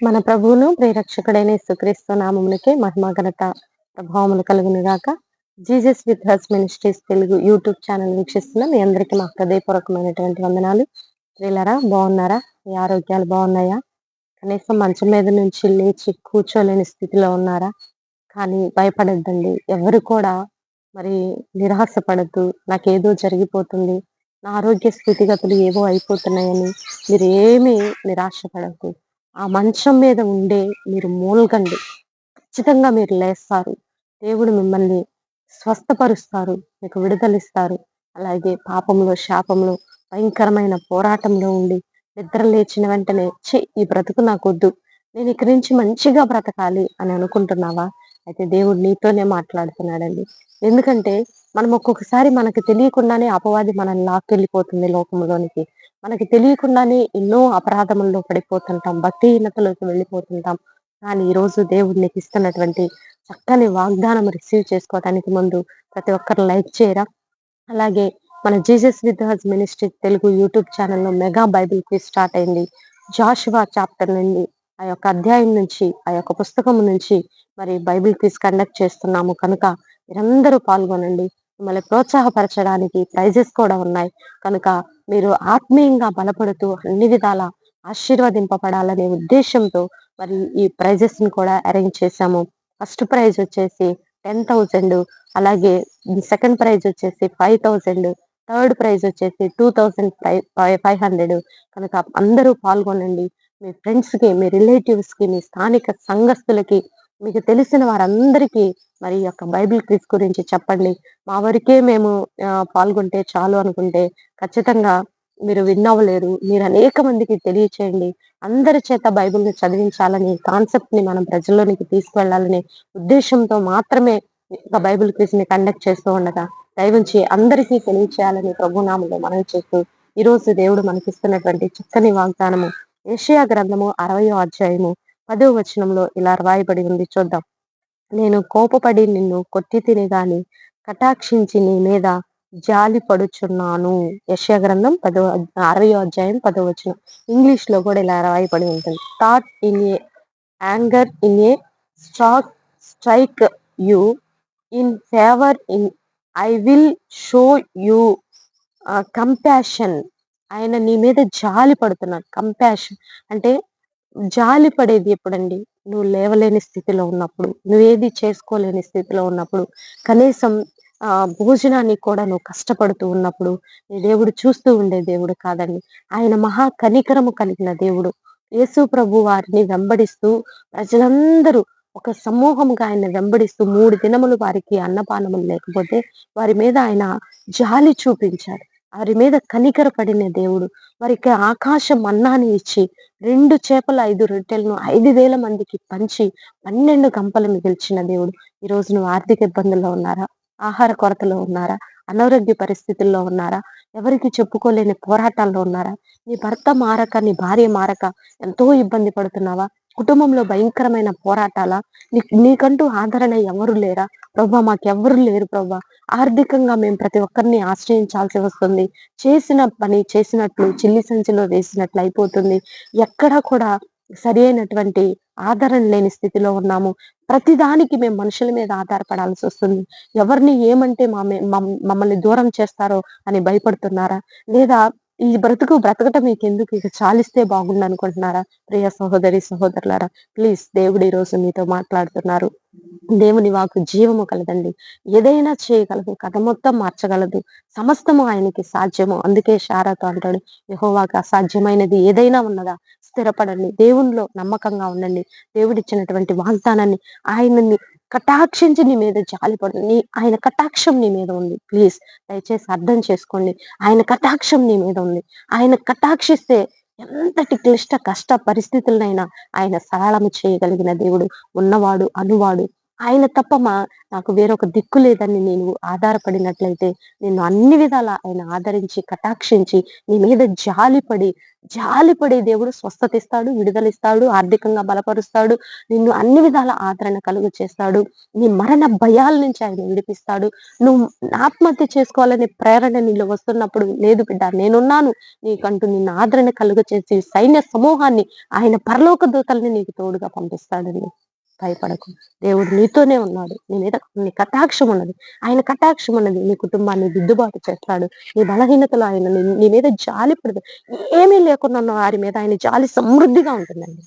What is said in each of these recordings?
మన ప్రభువును ప్రియరక్షకుడైన యేసుక్రీస్తు నామమునకే మహిమ ఘనత ప్రభావములు కలుగును గాక. Jesus with has ministries Telugu YouTube channel వీక్షిస్తున్న మీ అందరికీ మా హృదయపూర్వకమైనటువంటి వందనాలు. ప్రియులారా, బాగున్నారా? మీ ఆరోగ్యాలు బాగున్నాయా? కనీసం మంచం మీద నుంచి లేచి కూర్చోలేని స్థితిలో ఉన్నారా? కానీ భయపడొద్దండి. ఎవరు కూడా మరి నిరాశపడద్దు. నాకేదో జరిగిపోతుంది, నా ఆరోగ్య స్థితిగతులు ఏవో అయిపోతున్నాయని మీరేమీ నిరాశపడద్దు. ఆ మంచం మీద ఉండే మీరు మూల్గండి. ఖచ్చితంగా మీరు లేస్తారు. దేవుడు మిమ్మల్ని స్వస్థపరుస్తారు. మీకు విడుదలిస్తారు. అలాగే పాపంలో, శాపంలో, భయంకరమైన పోరాటంలో ఉండి నిద్ర లేచిన వెంటనే ఈ బ్రతుకు నాకొద్దు, నేను ఇక్కడి నుంచి మంచిగా బ్రతకాలి అని అనుకుంటున్నావా? అయితే దేవుడు నీతోనే మాట్లాడుతున్నాడండి. ఎందుకంటే మనం ఒక్కొక్కసారి మనకు తెలియకుండానే అపవాది మనల్ని లాక్కెళ్ళిపోతుంది లోకంలోనికి. మనకి తెలియకుండానే ఎన్నో అపరాధముల్లో పడిపోతుంటాం. భక్తిహీనతలోకి వెళ్ళిపోతుంటాం. కానీ ఈరోజు దేవుడు నీకు ఇస్తున్నటువంటి చక్కని వాగ్దానం రిసీవ్ చేసుకోవటానికి ముందు ప్రతి ఒక్కరు లైక్ చేయరా? అలాగే మన Jesus with has ministry Telugu YouTube ఛానల్‌లో మెగా బైబిల్ క్విజ్ స్టార్ట్ అయింది. జాషువా చాప్టర్ నుండి ఆ యొక్క అధ్యాయం నుంచి, ఆ యొక్క పుస్తకం నుంచి మరి బైబిల్ క్విజ్ కండక్ట్ చేస్తున్నాము కనుక మీరందరూ పాల్గొనండి. మిమ్మల్ని ప్రోత్సాహపరచడానికి ప్రైజెస్ కూడా ఉన్నాయి. కనుక మీరు ఆత్మీయంగా బలపడుతూ అన్ని విధాలా ఆశీర్వదింపబడాలనే ఉద్దేశ్యంతో మరి ఈ ప్రైజెస్‌ని కూడా అరేంజ్ చేశాము. ఫస్ట్ ప్రైజ్ వచ్చేసి 10,000, అలాగే సెకండ్ ప్రైజ్ వచ్చేసి 5,000, థర్డ్ ప్రైజ్ వచ్చేసి 2,500. కనుక అందరూ పాల్గొనండి. మీ ఫ్రెండ్స్‌కి, మీ రిలేటివ్స్‌కి, మీ స్థానిక సంఘస్థులకి, మీకు తెలిసిన వారందరికీ మరి ఈ యొక్క బైబిల్ క్విజ్ గురించి చెప్పండి. మా వరకే మేము పాల్గొంటే చాలు అనుకుంటే ఖచ్చితంగా మీరు విన్ అవ్వలేరు. మీరు అనేక మందికి తెలియచేయండి. అందరి చేత బైబిల్‌ని చదివించాలని కాన్సెప్ట్‌ని మనం ప్రజల్లోనికి తీసుకువెళ్ళాలనే ఉద్దేశ్యంతో మాత్రమే ఒక బైబిల్ క్విజ్‌ని కండక్ట్ చేస్తూ ఉండగా, దయవుంచి అందరికీ తెలియచేయాలని ప్రభునామములో మనవి చేస్తూ, ఈరోజు దేవుడు మనకిస్తున్నటువంటి చక్కని వాగ్దానము యెషయా గ్రంథము 60వ అధ్యాయము 10వ వచనంలో ఇలా రాయబడి ఉంది, చూద్దాం. నేను కోపపడి నిన్ను కొట్టితిని గాని కటాక్షించి నీ మీద జాలి పడుచున్నాను. యెషయా గ్రంథం 60వ అధ్యాయం 10వ వచనం. ఇంగ్లీష్‌లో కూడా ఇలా రాయబడి ఉంటుంది. That in a anger in a struck strike you in favour in I will show you compassion. ఆయన నీ మీద జాలి పడుతున్నాడు. కంపాషన్ అంటే జాలి పడేది ఎప్పుడండి? నువ్వు లేవలేని స్థితిలో ఉన్నప్పుడు, నువ్వేది చేసుకోలేని స్థితిలో ఉన్నప్పుడు, కనీసం భోజనానికి కూడా నువ్వు కష్టపడుతూ ఉన్నప్పుడు, నీ దేవుడు చూస్తూ ఉండే దేవుడు కాదండి. ఆయన మహా కనికరము కలిగిన దేవుడు. యేసు ప్రభు వారిని వెంబడిస్తూ ప్రజలందరూ ఒక సమూహముగా ఆయన్ని వెంబడిస్తూ 3 దినములు వారికి అన్నపానములు లేకపోతే వారి మీద ఆయన జాలి చూపించాడు. వారి మీద కనికరపడిన దేవుడు. వారికి ఆకాశ మన్నాని ఇచ్చి 2 చేపల 5 రొట్టెలను 5,000 మందికి పంచి 12 గంపలు మిగిల్చిన దేవుడు. ఈరోజు నువ్వు ఆర్థిక ఇబ్బందుల్లో ఉన్నారా? ఆహార కొరతలో ఉన్నారా? అనారోగ్య పరిస్థితుల్లో ఉన్నారా? ఎవరికీ చెప్పుకోలేని పోరాటాల్లో ఉన్నారా? నీ భర్త మారక, నీ భార్య మారక ఎంతో ఇబ్బంది పడుతున్నావా? కుటుంబంలో భయంకరమైన పోరాటాలా? నీకంటూ ఆదరణ ఎవరు లేరా? ప్రభా, మాకెవ్వరు లేరు ప్రభా. ఆర్థికంగా మేము ప్రతి ఒక్కరిని ఆశ్రయించాల్సి వస్తుంది. చేసిన పని చేసినట్లు చిల్లి సంచిలో వేసినట్లు అయిపోతుంది. ఎక్కడా కూడా సరి అయినటువంటి ఆదరణ లేని స్థితిలో ఉన్నాము. ప్రతిదానికి మేము మనుషుల మీద ఆధారపడాల్సి వస్తుంది. ఎవరిని ఏమంటే మమ్మల్ని దూరం చేస్తారో అని భయపడుతున్నారా? లేదా ఈ బ్రతకటం మీకెందుకు, ఇక చాలిస్తే బాగుండు అనుకుంటున్నారా? ప్రియ సహోదరి సహోదరులారా, ప్లీజ్, దేవుడు ఈరోజు మీతో మాట్లాడుతున్నారు. దేవుని వాక్కు జీవము కలదండి. ఏదైనా చేయగలదు. కథ మొత్తం మార్చగలదు. సమస్తము ఆయనకి సాధ్యము. అందుకే శారాతో అంటాడు, యెహోవాకు అసాధ్యమైనది ఏదైనా ఉన్నదా? స్థిరపడండి. దేవునిలో నమ్మకంగా ఉండండి. దేవుడిచ్చినటువంటి వాగ్దానాన్ని, ఆయనని కటాక్షించి నీ మీద జాలిపడు. ఆయన కటాక్షం నీ మీద ఉంది. ప్లీజ్, దయచేసి అర్థం చేసుకోండి. ఆయన కటాక్షం నీ మీద ఉంది. ఆయన కటాక్షిస్తే ఎంతటి క్లిష్ట కష్ట పరిస్థితులనైనా ఆయన సరళము చేయగలిగిన దేవుడు. ఉన్నవాడు, అనువాడు, ఆయన తప్ప నాకు వేరొక దిక్కు లేదని నేను ఆధారపడినట్లయితే, నిన్ను అన్ని విధాలా ఆయన ఆదరించి, కటాక్షించి, నీ మీద జాలిపడి దేవుడు స్వస్థతిస్తాడు, విడుదలిస్తాడు, ఆర్థికంగా బలపరుస్తాడు. నిన్ను అన్ని విధాల ఆదరణ కలుగ చేస్తాడు. నీ మరణ భయాల నుంచి ఆయన విడిపిస్తాడు. నువ్వు ఆత్మహత్య చేసుకోవాలనే ప్రేరణ నీలో వస్తున్నప్పుడు, లేదు బిడ్డ నేనున్నాను నీకంటూ నిన్ను ఆదరణ కలుగ చేసి సైన్య సమూహాన్ని ఆయన పరలోక దూతల్ని నీకు తోడుగా పంపిస్తాడండి. భయపడకు. దేవుడు నీతోనే ఉన్నాడు. నీ మీద నీ కటాక్షం ఉన్నది. ఆయన కటాక్షం ఉన్నది. నీ కుటుంబాన్ని దిద్దుబాటు చేస్తాడు. నీ బలహీనతలో ఆయన నీ మీద జాలి పడదు. ఏమీ లేకున్నా ఉన్న వారి మీద ఆయన జాలి సమృద్ధిగా ఉంటుందండి.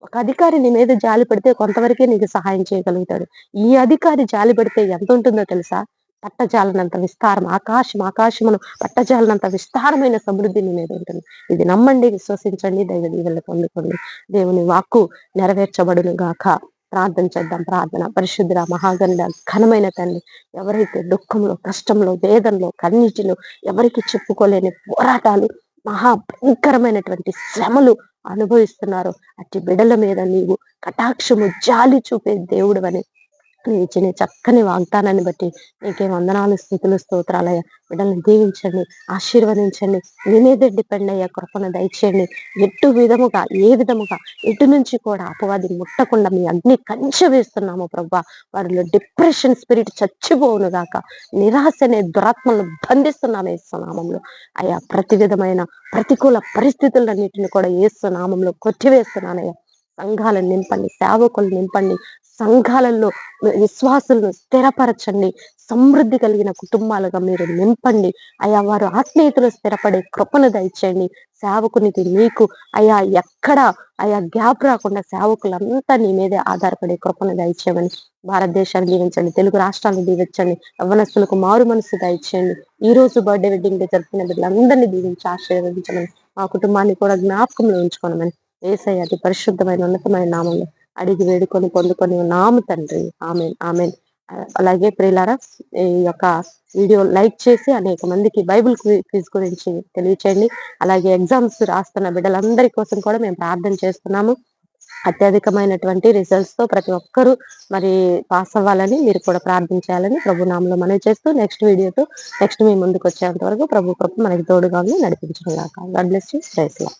ఒక అధికారి నీ మీద జాలి పడితే కొంతవరకే నీకు సహాయం చేయగలుగుతాడు. ఈ అధికారి జాలి పడితే ఎంత ఉంటుందో తెలుసా? పట్టజాలనంత విస్తారం. ఆకాశమును పట్టజాలనంత విస్తారమైన సమృద్ధి నీ మీద ఉంటుంది. ఇది నమ్మండి, విశ్వసించండి, దైవ దీవెనలు పొందుకోండి. దేవుని వాక్కు నెరవేర్చబడును గాక. ప్రార్థన చేద్దాం. ప్రార్థన. పరిశుద్ధుడ, మహాగణుడ, ఘనమైన తండ్రి, ఎవరైతే దుఃఖంలో, కష్టంలో, వేదనలో, కన్నీటిలో, ఎవరికి చెప్పుకోలేని పోరాటాలు, భయంకరమైనటువంటి శ్రమలు అనుభవిస్తున్నారో అట్టి బిడల మీద నీవు కటాక్షము, జాలి చూపే దేవుడవని నీవు ఇచ్చిన చక్కని వాగ్దానాన్ని బట్టి నీకే వందనాలు, స్తుతులు, స్తోత్రాలయ్యా. బిడ్డల్ని దీవించండి, ఆశీర్వదించండి. నీ మీదే డిపెండ్ అయ్యే కృపను దయచేయండి. ఏ విధముగా ఎటు నుంచి కూడా అపవాది ముట్టకుండా మీ అగ్ని కంచె వేస్తున్నాము ప్రభువా. వారిలో డిప్రెషన్ స్పిరిట్ చచ్చిపోవును గాక. నిరాశ అనే దురాత్మలను బంధిస్తున్నాము యేసు నామములో. అయ్యా, ప్రతి విధమైన ప్రతికూల పరిస్థితులన్నిటిని కూడా యేసు నామములో కొట్టివేస్తున్నానయ్యా. సంఘాలను నింపండి, సేవకులు నింపండి, సంఘాలలో విశ్వాసులను స్థిరపరచండి, సమృద్ధి కలిగిన కుటుంబాలుగా మీరు నింపండి అయ్యా. వారు ఆత్మీయతలో స్థిరపడే కృపను దయచేయండి. సేవకునికి నీకు అయ్యా ఎక్కడ గ్యాప్ రాకుండా సేవకులంతా నీ మీదే ఆధారపడే కృపను దయచేయమని భారతదేశాన్ని దీవించండి, తెలుగు రాష్ట్రాలను దీవించండి, యవ్వనస్తులకు మారు మనసు దయచేయండి. ఈ రోజు బర్త్డే వెడ్డింగ్ డే జరుపుకునే బిడ్డలందరినీ దీవించి ఆశీర్వదించమని, మా కుటుంబాన్ని కూడా జ్ఞాపకంలో ఉంచుకోనమని యేసయ్య అతి పరిశుద్ధమైన ఉన్నతమైన నామంలో అడిగి వేడుకొని పొందుకొని ఉన్నాము తండ్రి. Amen, amen. అలాగే ప్రియులారా, ఈ యొక్క వీడియో లైక్ చేసి అనేక మందికి బైబిల్ క్విజ్ గురించి తెలియచేయండి. అలాగే ఎగ్జామ్స్ రాస్తున్న బిడ్డలందరి కోసం కూడా మేము ప్రార్థన చేస్తున్నాము. అత్యధికమైనటువంటి రిజల్ట్స్ తో ప్రతి ఒక్కరూ మరి పాస్ అవ్వాలని మీరు కూడా ప్రార్థించాలని ప్రభు నామంలో మనవి చేస్తూ నెక్స్ట్ వీడియోతో నెక్స్ట్ మీ ముందుకు వచ్చేంత వరకు ప్రభు కృప మనకి తోడుగా నడిపించడం గాక. God bless you. Praise lord.